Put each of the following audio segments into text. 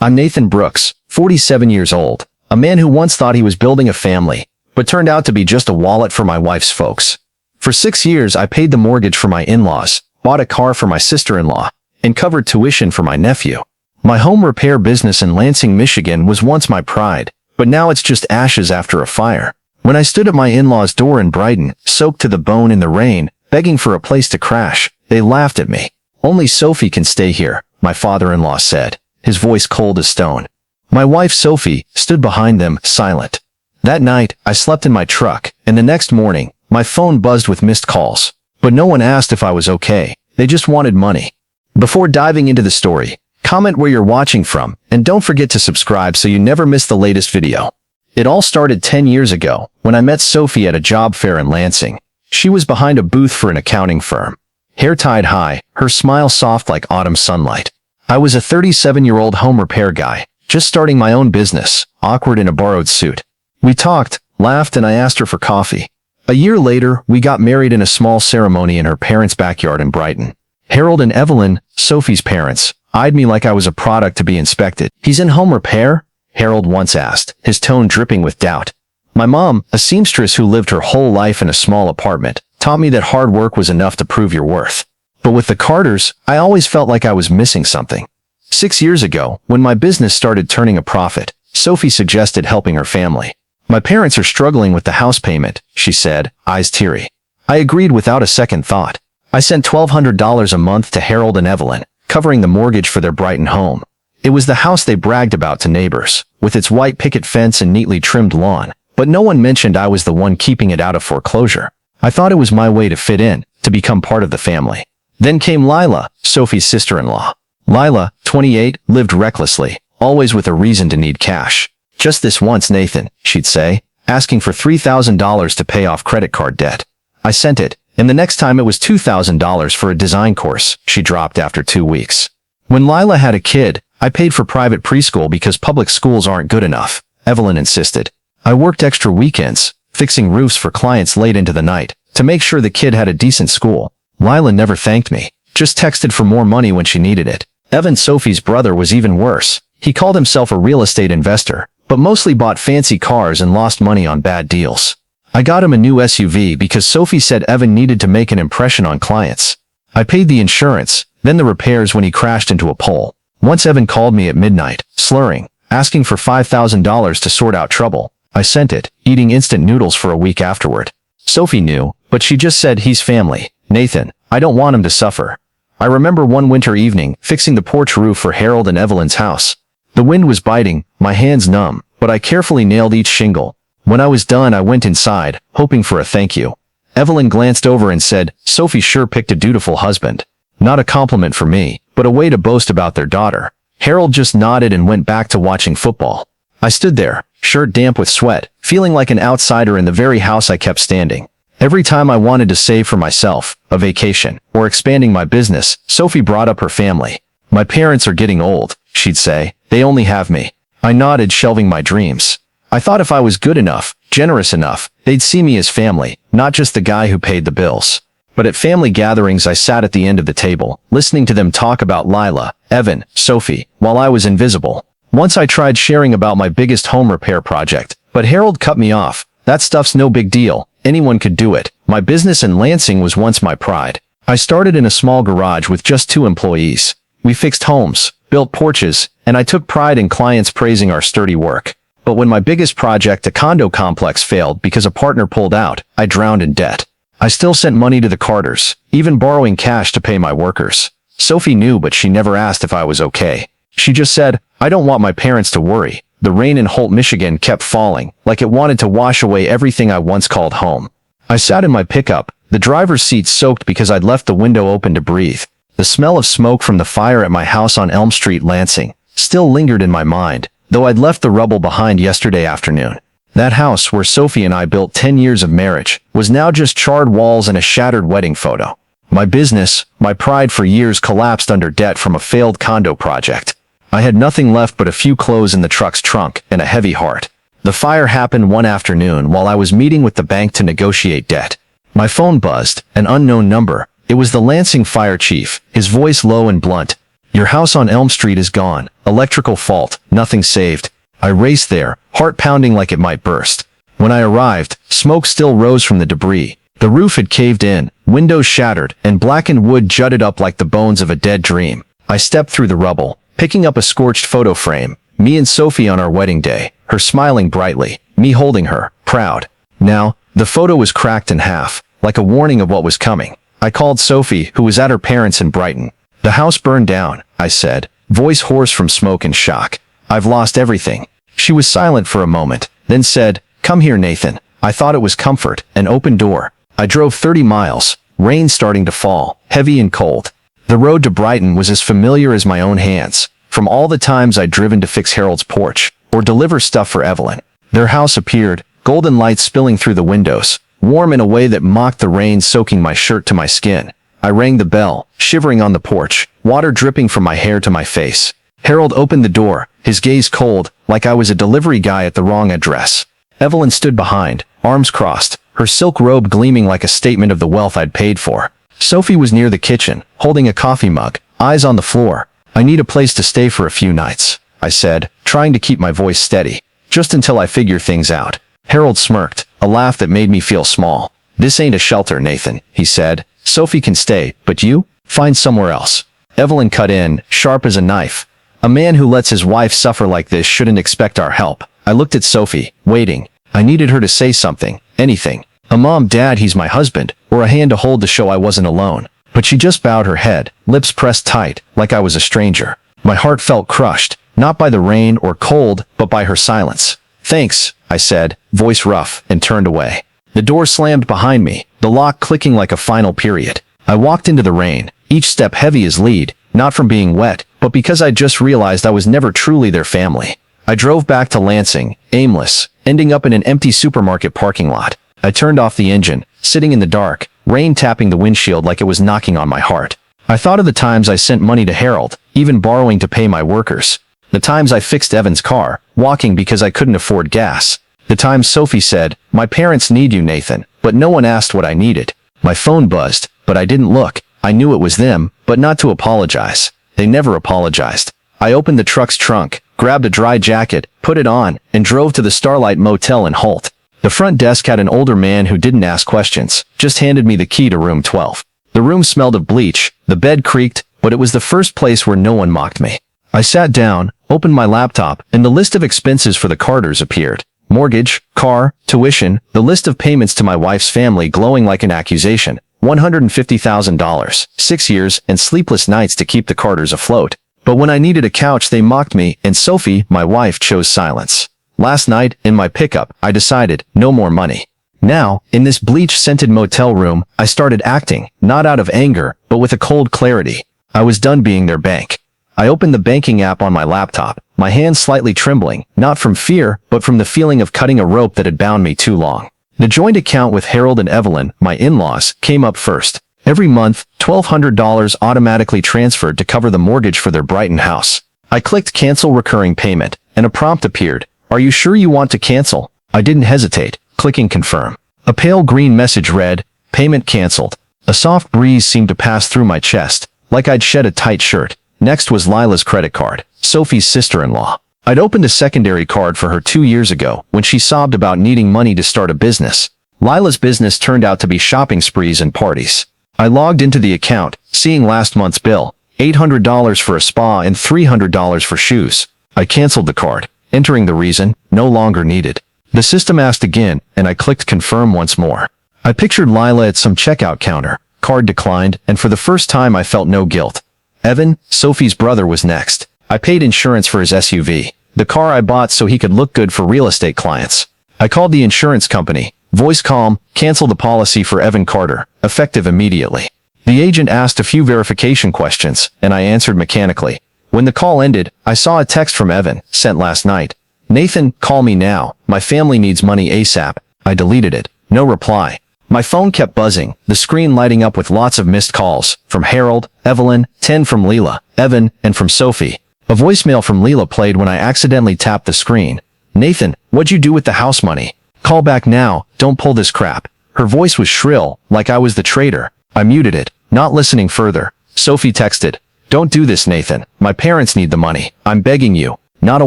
I'm Nathan Brooks, 47 years old, a man who once thought he was building a family, but turned out to be just a wallet for my wife's folks. For 6 years, I paid the mortgage for my in-laws, bought a car for my sister-in-law, and covered tuition for my nephew. My home repair business in Lansing, Michigan was once my pride, but now it's just ashes after a fire. When I stood at my in-laws' door in Brighton, soaked to the bone in the rain, begging for a place to crash, they laughed at me. "Only Sophie can stay here," my father-in-law said, his voice cold as stone. My wife, Sophie, stood behind them, silent. That night, I slept in my truck, and the next morning, my phone buzzed with missed calls. But no one asked if I was okay. They just wanted money. Before diving into the story, comment where you're watching from, and don't forget to subscribe so you never miss the latest video. It all started 10 years ago, when I met Sophie at a job fair in Lansing. She was behind a booth for an accounting firm. Hair tied high, her smile soft like autumn sunlight. I was a 37-year-old home repair guy, just starting my own business, awkward in a borrowed suit. We talked, laughed, and I asked her for coffee. A year later, we got married in a small ceremony in her parents' backyard in Brighton. Harold and Evelyn, Sophie's parents, eyed me like I was a product to be inspected. "He's in home repair?" Harold once asked, his tone dripping with doubt. My mom, a seamstress who lived her whole life in a small apartment, taught me that hard work was enough to prove your worth. But with the Carters, I always felt like I was missing something. 6 years ago, when my business started turning a profit, Sophie suggested helping her family. "My parents are struggling with the house payment," she said, eyes teary. I agreed without a second thought. I sent $1,200 a month to Harold and Evelyn, covering the mortgage for their Brighton home. It was the house they bragged about to neighbors, with its white picket fence and neatly trimmed lawn, but no one mentioned I was the one keeping it out of foreclosure. I thought it was my way to fit in, to become part of the family. Then came Lila, Sophie's sister-in-law. Lila, 28, lived recklessly, always with a reason to need cash. "Just this once, Nathan," she'd say, asking for $3,000 to pay off credit card debt. I sent it, and the next time it was $2,000 for a design course she dropped after 2 weeks. When Lila had a kid, I paid for private preschool because public schools aren't good enough, Evelyn insisted. I worked extra weekends, fixing roofs for clients late into the night, to make sure the kid had a decent school. Lila never thanked me, just texted for more money when she needed it. Evan, Sophie's brother, was even worse. He called himself a real estate investor, but mostly bought fancy cars and lost money on bad deals. I got him a new SUV because Sophie said Evan needed to make an impression on clients. I paid the insurance, then the repairs when he crashed into a pole. Once Evan called me at midnight, slurring, asking for $5,000 to sort out trouble. I sent it, eating instant noodles for a week afterward. Sophie knew, but she just said, "He's family, Nathan. I don't want him to suffer." I remember one winter evening, fixing the porch roof for Harold and Evelyn's house. The wind was biting, my hands numb, but I carefully nailed each shingle. When I was done, I went inside, hoping for a thank you. Evelyn glanced over and said, "Sophie sure picked a dutiful husband." Not a compliment for me, but a way to boast about their daughter. Harold just nodded and went back to watching football. I stood there, shirt damp with sweat, feeling like an outsider in the very house I kept standing. Every time I wanted to save for myself, a vacation, or expanding my business, Sophie brought up her family. "My parents are getting old," she'd say. "They only have me." I nodded, shelving my dreams. I thought if I was good enough, generous enough, they'd see me as family, not just the guy who paid the bills. But at family gatherings, I sat at the end of the table, listening to them talk about Lila, Evan, Sophie, while I was invisible. Once I tried sharing about my biggest home repair project, but Harold cut me off. "That stuff's no big deal. Anyone could do it." My business in Lansing was once my pride. I started in a small garage with just 2 employees. We fixed homes, built porches, and I took pride in clients praising our sturdy work. But when my biggest project, a condo complex, failed because a partner pulled out, I drowned in debt. I still sent money to the Carters, even borrowing cash to pay my workers. Sophie knew, but she never asked if I was okay. She just said, "I don't want my parents to worry." The rain in Holt, Michigan kept falling, like it wanted to wash away everything I once called home. I sat in my pickup, the driver's seat soaked because I'd left the window open to breathe. The smell of smoke from the fire at my house on Elm Street, Lansing, still lingered in my mind, though I'd left the rubble behind yesterday afternoon. That house, where Sophie and I built 10 years of marriage, was now just charred walls and a shattered wedding photo. My business, my pride for years, collapsed under debt from a failed condo project. I had nothing left but a few clothes in the truck's trunk and a heavy heart. The fire happened one afternoon while I was meeting with the bank to negotiate debt. My phone buzzed, an unknown number. It was the Lansing fire chief, his voice low and blunt. Your house on Elm Street is gone. Electrical fault. Nothing saved. I raced there, heart pounding like it might burst. When I arrived, smoke still rose from the debris. The roof had caved in, windows shattered, and blackened wood jutted up like the bones of a dead dream. I stepped through the rubble, picking up a scorched photo frame. Me and Sophie on our wedding day, her smiling brightly, me holding her, proud. Now, the photo was cracked in half, like a warning of what was coming. I called Sophie, who was at her parents' in Brighton. The house burned down, I said, voice hoarse from smoke and shock. I've lost everything. She was silent for a moment, then said, "Come here, Nathan." I thought it was comfort, an open door. I drove 30 miles, rain starting to fall, heavy and cold. The road to Brighton was as familiar as my own hands, from all the times I'd driven to fix Harold's porch, or deliver stuff for Evelyn. Their house appeared, golden light spilling through the windows, warm in a way that mocked the rain soaking my shirt to my skin. I rang the bell, shivering on the porch, water dripping from my hair to my face. Harold opened the door, his gaze cold, like I was a delivery guy at the wrong address. Evelyn stood behind, arms crossed, her silk robe gleaming like a statement of the wealth I'd paid for. Sophie was near the kitchen, holding a coffee mug, eyes on the floor. "I need a place to stay for a few nights," I said, trying to keep my voice steady. "Just until I figure things out." Harold smirked, a laugh that made me feel small. "This ain't a shelter, Nathan," he said. "Sophie can stay, but you? Find somewhere else." Evelyn cut in, sharp as a knife. "A man who lets his wife suffer like this shouldn't expect our help." I looked at Sophie, waiting. I needed her to say something, anything. A mom, dad, he's my husband, or a hand to hold to show I wasn't alone. But she just bowed her head, lips pressed tight, like I was a stranger. My heart felt crushed, not by the rain or cold, but by her silence. "Thanks," I said, voice rough, and turned away. The door slammed behind me, the lock clicking like a final period. I walked into the rain, each step heavy as lead, not from being wet, but because I just realized I was never truly their family. I drove back to Lansing, aimless, ending up in an empty supermarket parking lot. I turned off the engine, sitting in the dark, rain tapping the windshield like it was knocking on my heart. I thought of the times I sent money to Harold, even borrowing to pay my workers. The times I fixed Evan's car, walking because I couldn't afford gas. The times Sophie said, "My parents need you, Nathan," but no one asked what I needed. My phone buzzed, but I didn't look. I knew it was them, but not to apologize. They never apologized. I opened the truck's trunk, grabbed a dry jacket, put it on, and drove to the Starlight Motel in Holt. The front desk had an older man who didn't ask questions, just handed me the key to room 12. The room smelled of bleach, the bed creaked, but it was the first place where no one mocked me. I sat down, opened my laptop, and the list of expenses for the Carters appeared. Mortgage, car, tuition, the list of payments to my wife's family glowing like an accusation. $150,000, 6 years, and sleepless nights to keep the Carters afloat. But when I needed a couch, they mocked me, and Sophie, my wife, chose silence. Last night, in my pickup, I decided, no more money. Now, in this bleach-scented motel room, I started acting, not out of anger, but with a cold clarity. I was done being their bank. I opened the banking app on my laptop, my hands slightly trembling, not from fear, but from the feeling of cutting a rope that had bound me too long. The joint account with Harold and Evelyn, my in-laws, came up first. Every month, $1,200 automatically transferred to cover the mortgage for their Brighton house. I clicked cancel recurring payment, and a prompt appeared. "Are you sure you want to cancel?" I didn't hesitate, clicking confirm. A pale green message read, "Payment canceled." A soft breeze seemed to pass through my chest, like I'd shed a tight shirt. Next was Lila's credit card, Sophie's sister-in-law. I'd opened a secondary card for her 2 years ago when she sobbed about needing money to start a business. Lila's business turned out to be shopping sprees and parties. I logged into the account, seeing last month's bill, $800 for a spa and $300 for shoes. I canceled the card, entering the reason, no longer needed. The system asked again, and I clicked confirm once more. I pictured Lila at some checkout counter, card declined, and for the first time I felt no guilt. Evan, Sophie's brother, was next. I paid insurance for his SUV, the car I bought so he could look good for real estate clients. I called the insurance company, voice calm, cancel the policy for Evan Carter, effective immediately. The agent asked a few verification questions, and I answered mechanically. When the call ended, I saw a text from Evan, sent last night. "Nathan, call me now. My family needs money ASAP." I deleted it. No reply. My phone kept buzzing, the screen lighting up with lots of missed calls, from Harold, Evelyn, 10 from Lila, Evan, and from Sophie. A voicemail from Lila played when I accidentally tapped the screen. "Nathan, what'd you do with the house money? Call back now, don't pull this crap." Her voice was shrill, like I was the traitor. I muted it, not listening further. Sophie texted, Don't do this, Nathan. My parents need the money. I'm begging you. Not a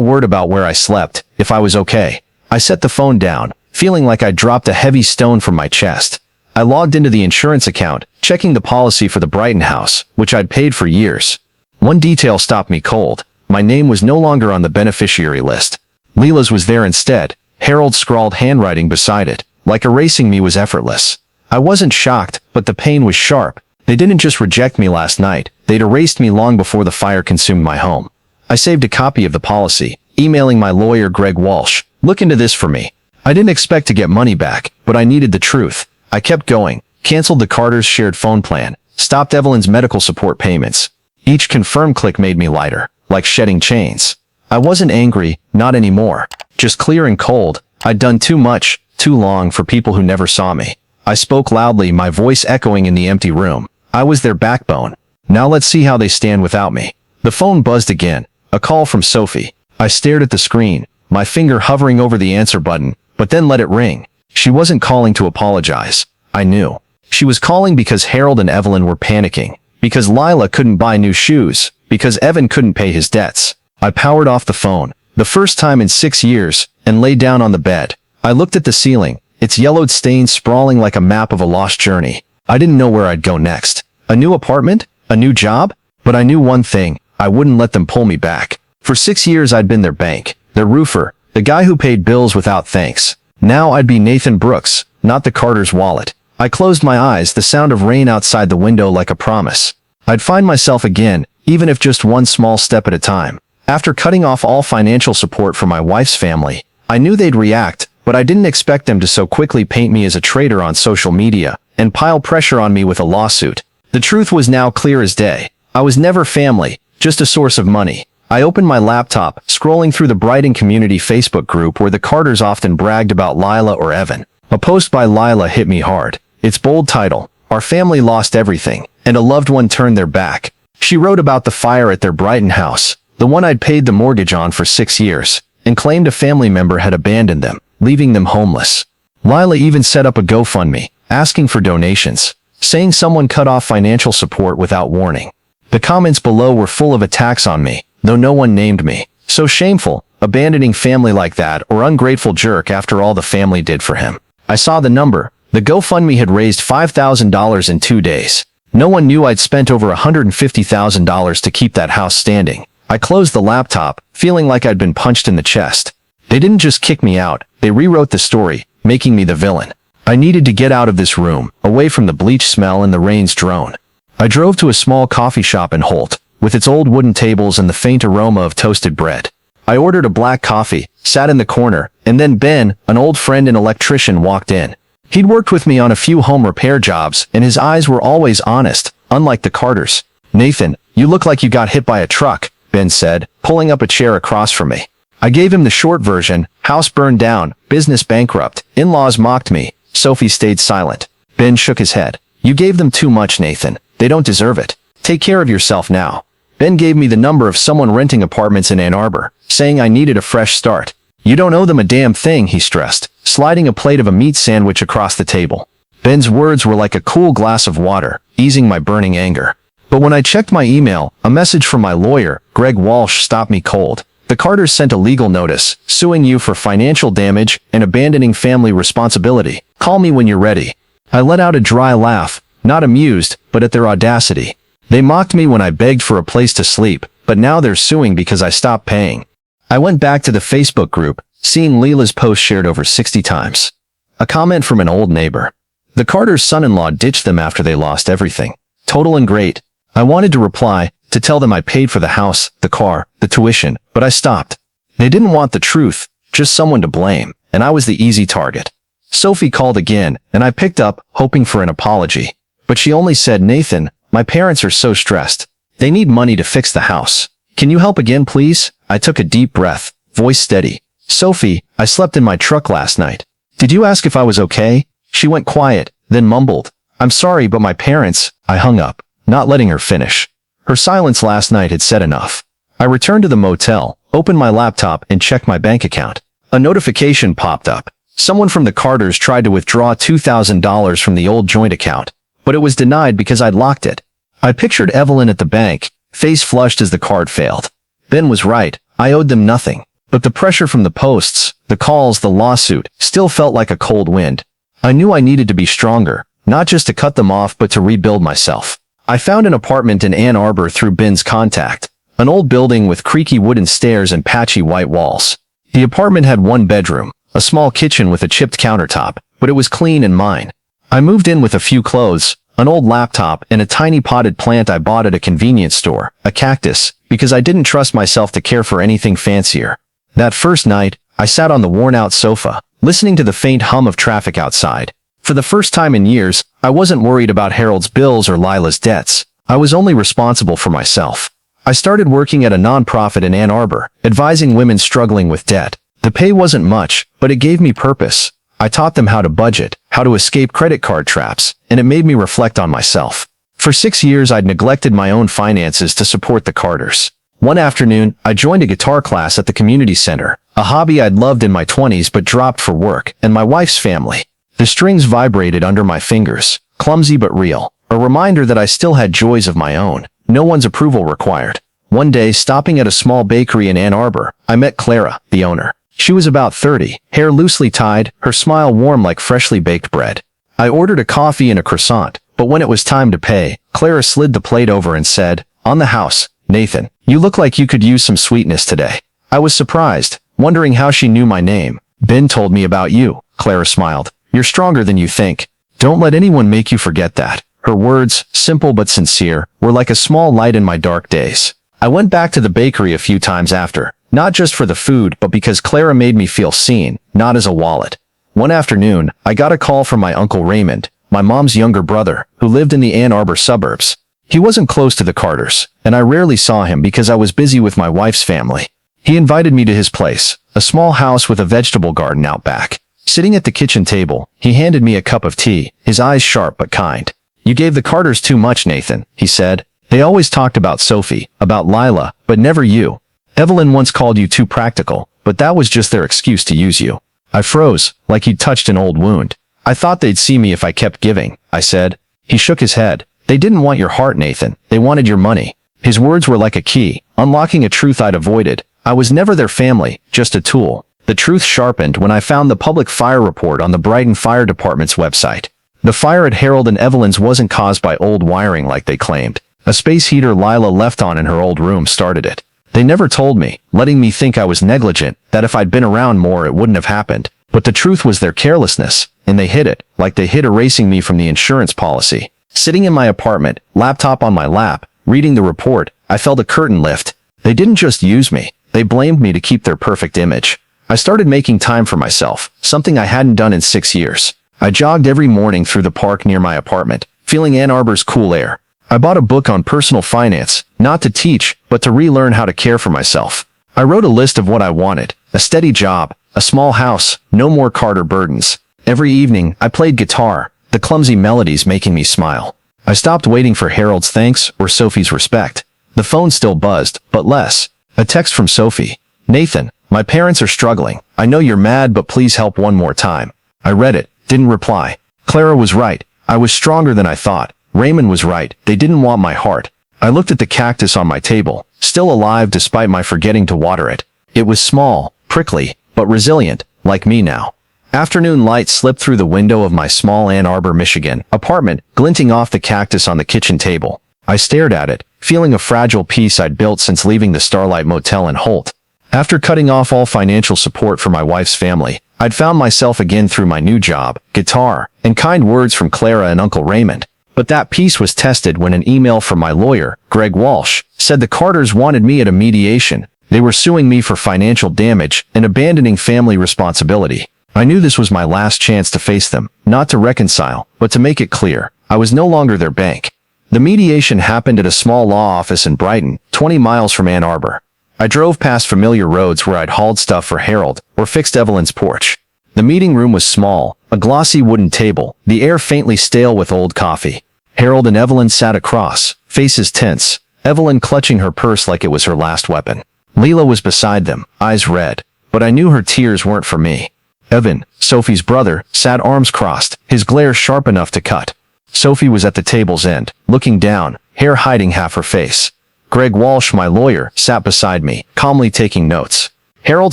word about where I slept, if I was okay. I set the phone down, feeling like I dropped a heavy stone from my chest. I logged into the insurance account, checking the policy for the Brighton house, which I'd paid for years. One detail stopped me cold. My name was no longer on the beneficiary list. Lila's was there instead, Harold's scrawled handwriting beside it, like erasing me was effortless. I wasn't shocked, but the pain was sharp. They didn't just reject me last night, they'd erased me long before the fire consumed my home. I saved a copy of the policy, emailing my lawyer Greg Walsh. Look into this for me. I didn't expect to get money back, but I needed the truth. I kept going, canceled the Carters' shared phone plan, stopped Evelyn's medical support payments. Each confirm click made me lighter, like shedding chains. I wasn't angry, not anymore. Just clear and cold. I'd done too much, too long for people who never saw me. I spoke loudly, my voice echoing in the empty room. I was their backbone. Now let's see how they stand without me. The phone buzzed again. A call from Sophie. I stared at the screen, my finger hovering over the answer button, but then let it ring. She wasn't calling to apologize. I knew. She was calling because Harold and Evelyn were panicking, because Lila couldn't buy new shoes, because Evan couldn't pay his debts. I powered off the phone, the first time in 6 years, and lay down on the bed. I looked at the ceiling, its yellowed stains sprawling like a map of a lost journey. I didn't know where I'd go next. A new apartment? A new job? But I knew one thing, I wouldn't let them pull me back. For 6 years I'd been their bank, their roofer, the guy who paid bills without thanks. Now I'd be Nathan Brooks, not the Carter's wallet. I closed my eyes, the sound of rain outside the window like a promise. I'd find myself again, even if just one small step at a time. After cutting off all financial support for my wife's family, I knew they'd react, but I didn't expect them to so quickly paint me as a traitor on social media and pile pressure on me with a lawsuit. The truth was now clear as day. I was never family, just a source of money. I opened my laptop, scrolling through the Brighton community Facebook group where the Carters often bragged about Lila or Evan. A post by Lila hit me hard. Its bold title, "Our family lost everything, and a loved one turned their back." She wrote about the fire at their Brighton house, the one I'd paid the mortgage on for 6 years, and claimed a family member had abandoned them, leaving them homeless. Lila even set up a GoFundMe, asking for donations, saying someone cut off financial support without warning. The comments below were full of attacks on me, though no one named me. So shameful, abandoning family like that, or ungrateful jerk after all the family did for him. I saw the number. The GoFundMe had raised $5,000 in 2 days. No one knew I'd spent over $150,000 to keep that house standing. I closed the laptop, feeling like I'd been punched in the chest. They didn't just kick me out, they rewrote the story, making me the villain. I needed to get out of this room, away from the bleach smell and the rain's drone. I drove to a small coffee shop in Holt, with its old wooden tables and the faint aroma of toasted bread. I ordered a black coffee, sat in the corner, and then Ben, an old friend and electrician, walked in. He'd worked with me on a few home repair jobs, and his eyes were always honest, unlike the Carters. "Nathan, you look like you got hit by a truck," Ben said, pulling up a chair across from me. I gave him the short version: house burned down, business bankrupt, in-laws mocked me. Sophie stayed silent. Ben shook his head. "You gave them too much, Nathan. They don't deserve it. Take care of yourself now." Ben gave me the number of someone renting apartments in Ann Arbor, saying I needed a fresh start. "You don't owe them a damn thing," he stressed, sliding a plate of a meat sandwich across the table. Ben's words were like a cool glass of water, easing my burning anger. But when I checked my email, a message from my lawyer, Greg Walsh, stopped me cold. "The Carters sent a legal notice, suing you for financial damage and abandoning family responsibility. Call me when you're ready." I let out a dry laugh, not amused, but at their audacity. They mocked me when I begged for a place to sleep, but now they're suing because I stopped paying. I went back to the Facebook group, seeing Lila's post shared over 60 times. A comment from an old neighbor. The Carters' son-in-law ditched them after they lost everything. Total and great. I wanted to reply, to tell them I paid for the house, the car, the tuition, but I stopped. They didn't want the truth, just someone to blame, and I was the easy target. Sophie called again, and I picked up, hoping for an apology. But she only said, "Nathan, my parents are so stressed. They need money to fix the house. Can you help again, please?" I took a deep breath, voice steady. "Sophie, I slept in my truck last night. Did you ask if I was okay?" She went quiet, then mumbled, "I'm sorry, but my parents..." I hung up, not letting her finish. Her silence last night had said enough. I returned to the motel, opened my laptop, and checked my bank account. A notification popped up. Someone from the Carters tried to withdraw $2,000 from the old joint account, but it was denied because I'd locked it. I pictured Evelyn at the bank, face flushed as the card failed. Ben was right. I owed them nothing. But the pressure from the posts, the calls, the lawsuit, still felt like a cold wind. I knew I needed to be stronger, not just to cut them off but to rebuild myself. I found an apartment in Ann Arbor through Ben's contact. An old building with creaky wooden stairs and patchy white walls. The apartment had one bedroom, a small kitchen with a chipped countertop, but it was clean and mine. I moved in with a few clothes, an old laptop, and a tiny potted plant I bought at a convenience store, a cactus, because I didn't trust myself to care for anything fancier. That first night, I sat on the worn-out sofa, listening to the faint hum of traffic outside. For the first time in years, I wasn't worried about Harold's bills or Lila's debts. I was only responsible for myself. I started working at a nonprofit in Ann Arbor, advising women struggling with debt. The pay wasn't much, but it gave me purpose. I taught them how to budget, how to escape credit card traps, and it made me reflect on myself. For 6 years I'd neglected my own finances to support the Carters. One afternoon, I joined a guitar class at the community center, a hobby I'd loved in my 20s but dropped for work and my wife's family. The strings vibrated under my fingers, clumsy but real, a reminder that I still had joys of my own, no one's approval required. One day, stopping at a small bakery in Ann Arbor, I met Clara, the owner. She was about 30, hair loosely tied, her smile warm like freshly baked bread. I ordered a coffee and a croissant, but when it was time to pay, Clara slid the plate over and said, "On the house, Nathan, you look like you could use some sweetness today." I was surprised, wondering how she knew my name. "Ben told me about you," Clara smiled. "You're stronger than you think. Don't let anyone make you forget that." Her words, simple but sincere, were like a small light in my dark days. I went back to the bakery a few times after, not just for the food but because Clara made me feel seen, not as a wallet. One afternoon, I got a call from my Uncle Raymond, my mom's younger brother, who lived in the Ann Arbor suburbs. He wasn't close to the Carters, and I rarely saw him because I was busy with my wife's family. He invited me to his place, a small house with a vegetable garden out back. Sitting at the kitchen table, he handed me a cup of tea, his eyes sharp but kind. "You gave the Carters too much, Nathan," he said. "They always talked about Sophie, about Lila, but never you. Evelyn once called you too practical, but that was just their excuse to use you." I froze, like he'd touched an old wound. "I thought they'd see me if I kept giving," I said. He shook his head. "They didn't want your heart, Nathan. They wanted your money." His words were like a key, unlocking a truth I'd avoided. I was never their family, just a tool. The truth sharpened when I found the public fire report on the Brighton Fire Department's website. The fire at Harold and Evelyn's wasn't caused by old wiring like they claimed. A space heater Lila left on in her old room started it. They never told me, letting me think I was negligent, that if I'd been around more it wouldn't have happened. But the truth was their carelessness, and they hid it, like they hid erasing me from the insurance policy. Sitting in my apartment, laptop on my lap, reading the report, I felt a curtain lift. They didn't just use me, they blamed me to keep their perfect image. I started making time for myself, something I hadn't done in 6 years. I jogged every morning through the park near my apartment, feeling Ann Arbor's cool air. I bought a book on personal finance, not to teach, but to relearn how to care for myself. I wrote a list of what I wanted: a steady job, a small house, no more Carter burdens. Every evening, I played guitar, the clumsy melodies making me smile. I stopped waiting for Harold's thanks or Sophie's respect. The phone still buzzed, but less. A text from Sophie. "Nathan, my parents are struggling. I know you're mad, but please help one more time." I read it, didn't reply. Clara was right. I was stronger than I thought. Raymond was right. They didn't want my heart. I looked at the cactus on my table, still alive despite my forgetting to water it. It was small, prickly, but resilient, like me now. Afternoon light slipped through the window of my small Ann Arbor, Michigan apartment, glinting off the cactus on the kitchen table. I stared at it, feeling a fragile piece I'd built since leaving the Starlight Motel in Holt. After cutting off all financial support for my wife's family, I'd found myself again through my new job, guitar, and kind words from Clara and Uncle Raymond. But that piece was tested when an email from my lawyer, Greg Walsh, said the Carters wanted me at a mediation. They were suing me for financial damage and abandoning family responsibility. I knew this was my last chance to face them, not to reconcile, but to make it clear, I was no longer their bank. The mediation happened at a small law office in Brighton, 20 miles from Ann Arbor. I drove past familiar roads where I'd hauled stuff for Harold or fixed Evelyn's porch. The meeting room was small, a glossy wooden table, the air faintly stale with old coffee. Harold and Evelyn sat across, faces tense, Evelyn clutching her purse like it was her last weapon. Lila was beside them, eyes red, but I knew her tears weren't for me. Evan, Sophie's brother, sat arms crossed, his glare sharp enough to cut. Sophie was at the table's end, looking down, hair hiding half her face. Greg Walsh, my lawyer, sat beside me, calmly taking notes. Harold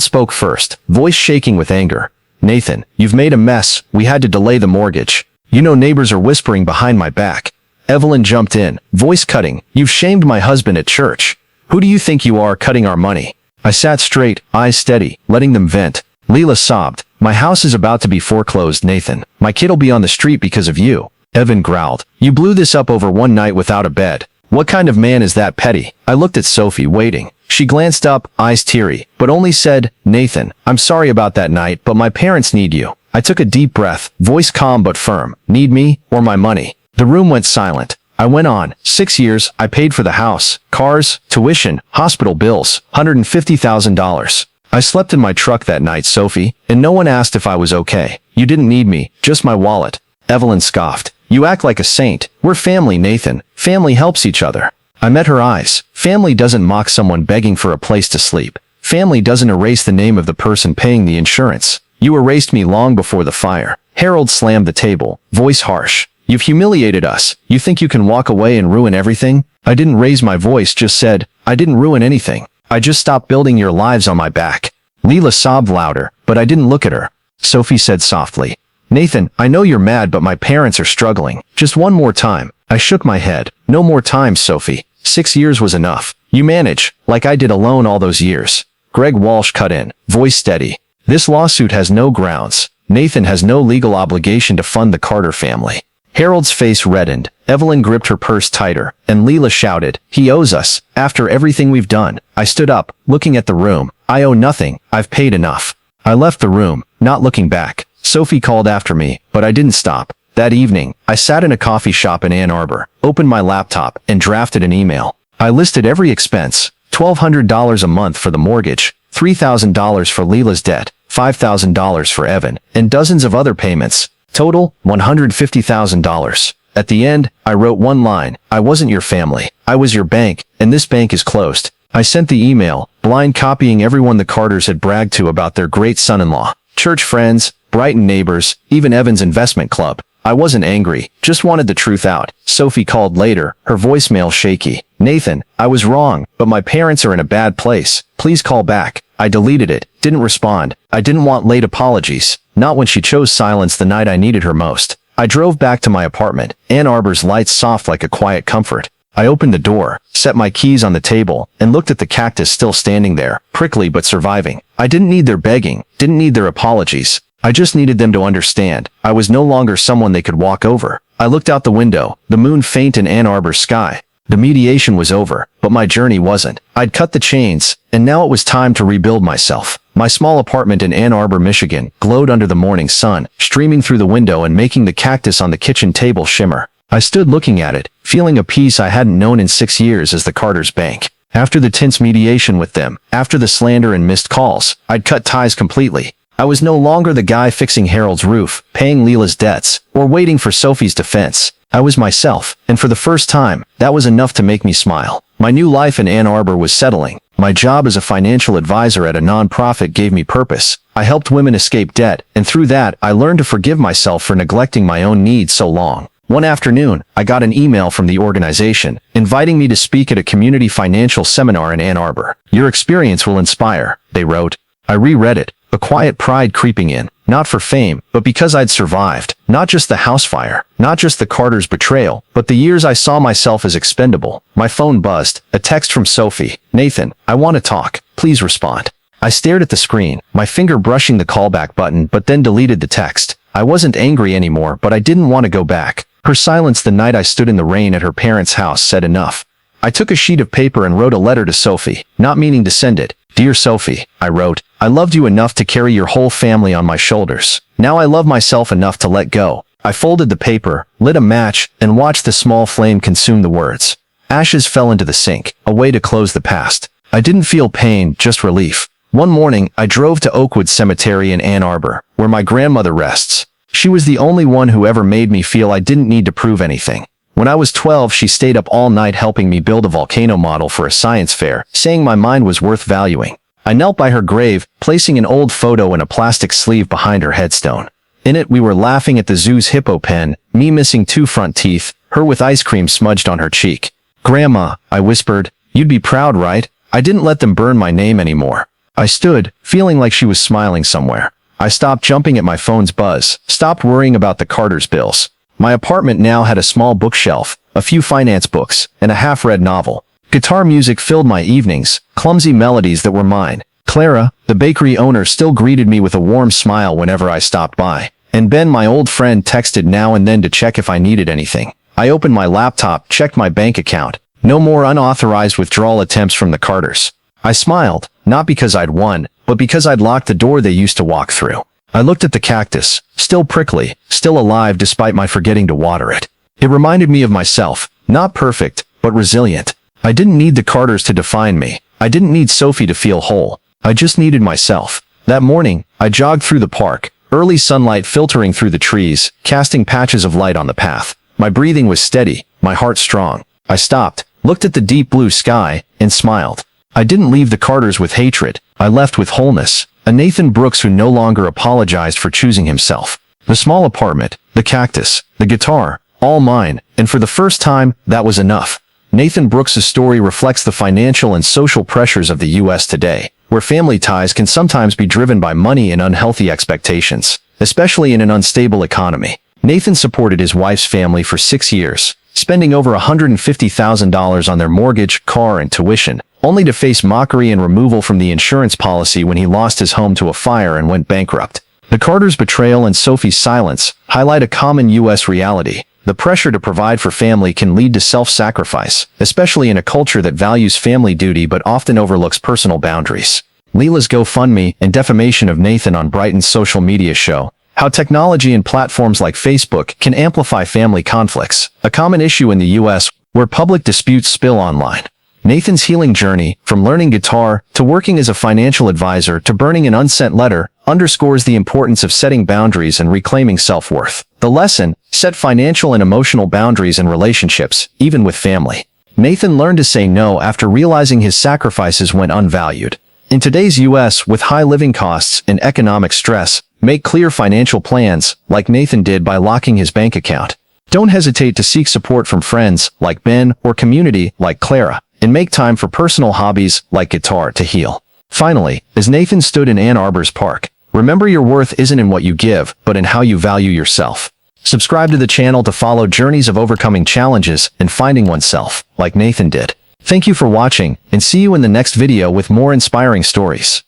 spoke first, voice shaking with anger. Nathan, you've made a mess. We had to delay the mortgage. You know neighbors are whispering behind my back. Evelyn jumped in, voice cutting. You've shamed my husband at church. Who do you think you are, cutting our money? I sat straight, eyes steady, letting them vent. Lila sobbed. My house is about to be foreclosed, Nathan. My kid'll be on the street because of you. Evan growled. You blew this up over one night without a bed. What kind of man is that petty? I looked at Sophie, waiting. She glanced up, eyes teary, but only said, Nathan, I'm sorry about that night, but my parents need you. I took a deep breath, voice calm but firm. Need me, or my money? The room went silent. I went on. 6 years, I paid for the house, cars, tuition, hospital bills, $150,000. I slept in my truck that night, Sophie, and no one asked if I was okay. You didn't need me, just my wallet. Evelyn scoffed. You act like a saint. We're family, Nathan. Family helps each other. I met her eyes. Family doesn't mock someone begging for a place to sleep. Family doesn't erase the name of the person paying the insurance. You erased me long before the fire. Harold slammed the table, voice harsh. You've humiliated us. You think you can walk away and ruin everything? I didn't raise my voice, just said, I didn't ruin anything. I just stopped building your lives on my back. Lila sobbed louder, but I didn't look at her. Sophie said softly, Nathan, I know you're mad, but my parents are struggling. Just one more time. I shook my head. No more time, Sophie. 6 years was enough. You manage, like I did alone all those years. Greg Walsh cut in, voice steady. This lawsuit has no grounds. Nathan has no legal obligation to fund the Carter family. Harold's face reddened. Evelyn gripped her purse tighter, and Lila shouted, he owes us, after everything we've done. I stood up, looking at the room. I owe nothing. I've paid enough. I left the room, not looking back. Sophie called after me, but I didn't stop. That evening, I sat in a coffee shop in Ann Arbor, opened my laptop, and drafted an email. I listed every expense, $1,200 a month for the mortgage, $3,000 for Lila's debt, $5,000 for Evan, and dozens of other payments. Total, $150,000. At the end, I wrote one line. I wasn't your family. I was your bank, and this bank is closed. I sent the email, blind copying everyone the Carters had bragged to about their great son-in-law. Church friends, Brighton neighbors, even Evan's investment club. I wasn't angry, just wanted the truth out. Sophie called later, her voicemail shaky. Nathan, I was wrong, but my parents are in a bad place. Please call back. I deleted it, didn't respond. I didn't want late apologies. Not when she chose silence the night I needed her most. I drove back to my apartment, Ann Arbor's lights soft like a quiet comfort. I opened the door, set my keys on the table, and looked at the cactus still standing there, prickly but surviving. I didn't need their begging, didn't need their apologies. I just needed them to understand. I was no longer someone they could walk over. I looked out the window, the moon faint in Ann Arbor's sky. The mediation was over, but my journey wasn't. I'd cut the chains, and now it was time to rebuild myself. My small apartment in Ann Arbor, Michigan, glowed under the morning sun, streaming through the window and making the cactus on the kitchen table shimmer. I stood looking at it, feeling a peace I hadn't known in 6 years as the Carters' bank. After the tense mediation with them, after the slander and missed calls, I'd cut ties completely. I was no longer the guy fixing Harold's roof, paying Lila's debts, or waiting for Sophie's defense. I was myself, and for the first time, that was enough to make me smile. My new life in Ann Arbor was settling. My job as a financial advisor at a nonprofit gave me purpose. I helped women escape debt, and through that, I learned to forgive myself for neglecting my own needs so long. One afternoon, I got an email from the organization, inviting me to speak at a community financial seminar in Ann Arbor. Your experience will inspire, they wrote. I reread it, a quiet pride creeping in, not for fame, but because I'd survived. Not just the house fire, not just the Carters' betrayal, but the years I saw myself as expendable. My phone buzzed, a text from Sophie. Nathan, I want to talk. Please respond. I stared at the screen, my finger brushing the callback button, but then deleted the text. I wasn't angry anymore, but I didn't want to go back. Her silence the night I stood in the rain at her parents' house said enough. I took a sheet of paper and wrote a letter to Sophie, not meaning to send it. Dear Sophie, I wrote, I loved you enough to carry your whole family on my shoulders. Now I love myself enough to let go. I folded the paper, lit a match, and watched the small flame consume the words. Ashes fell into the sink, a way to close the past. I didn't feel pain, just relief. One morning, I drove to Oakwood Cemetery in Ann Arbor, where my grandmother rests. She was the only one who ever made me feel I didn't need to prove anything. When I was 12, she stayed up all night helping me build a volcano model for a science fair, saying my mind was worth valuing. I knelt by her grave, placing an old photo in a plastic sleeve behind her headstone. In it, we were laughing at the zoo's hippo pen, me missing 2 front teeth, her with ice cream smudged on her cheek. Grandma, I whispered, You'd be proud, right? I didn't let them burn my name anymore. I stood, feeling like she was smiling somewhere. I stopped jumping at my phone's buzz, stopped worrying about the Carter's bills. My apartment now had a small bookshelf, a few finance books, and a half-read novel. Guitar music filled my evenings, clumsy melodies that were mine. Clara, the bakery owner, still greeted me with a warm smile whenever I stopped by. And Ben, my old friend, texted now and then to check if I needed anything. I opened my laptop, checked my bank account. No more unauthorized withdrawal attempts from the Carters. I smiled, not because I'd won, but because I'd locked the door they used to walk through. I looked at the cactus, still prickly, still alive despite my forgetting to water it. It reminded me of myself, not perfect, but resilient. I didn't need the Carters to define me. I didn't need Sophie to feel whole. I just needed myself. That morning, I jogged through the park, early sunlight filtering through the trees, casting patches of light on the path. My breathing was steady, my heart strong. I stopped, looked at the deep blue sky, and smiled. I didn't leave the Carters with hatred. I left with wholeness. A Nathan Brooks who no longer apologized for choosing himself. The small apartment, the cactus, the guitar, all mine, and for the first time, that was enough. Nathan Brooks' story reflects the financial and social pressures of the U.S. today, where family ties can sometimes be driven by money and unhealthy expectations, especially in an unstable economy. Nathan supported his wife's family for 6 years, spending over $150,000 on their mortgage, car, and tuition, only to face mockery and removal from the insurance policy when he lost his home to a fire and went bankrupt. The Carters' betrayal and Sophie's silence highlight a common U.S. reality. The pressure to provide for family can lead to self-sacrifice, especially in a culture that values family duty but often overlooks personal boundaries. Lila's GoFundMe and defamation of Nathan on Brighton's social media show how technology and platforms like Facebook can amplify family conflicts, a common issue in the U.S. where public disputes spill online. Nathan's healing journey, from learning guitar to working as a financial advisor to burning an unsent letter, underscores the importance of setting boundaries and reclaiming self-worth. The lesson: set financial and emotional boundaries in relationships, even with family. Nathan learned to say no after realizing his sacrifices went unvalued. In today's U.S., with high living costs and economic stress, make clear financial plans, like Nathan did by locking his bank account. Don't hesitate to seek support from friends, like Ben, or community, like Clara, and make time for personal hobbies, like guitar, to heal. Finally, as Nathan stood in Ann Arbor's park, remember your worth isn't in what you give, but in how you value yourself. Subscribe to the channel to follow journeys of overcoming challenges and finding oneself, like Nathan did. Thank you for watching, and see you in the next video with more inspiring stories.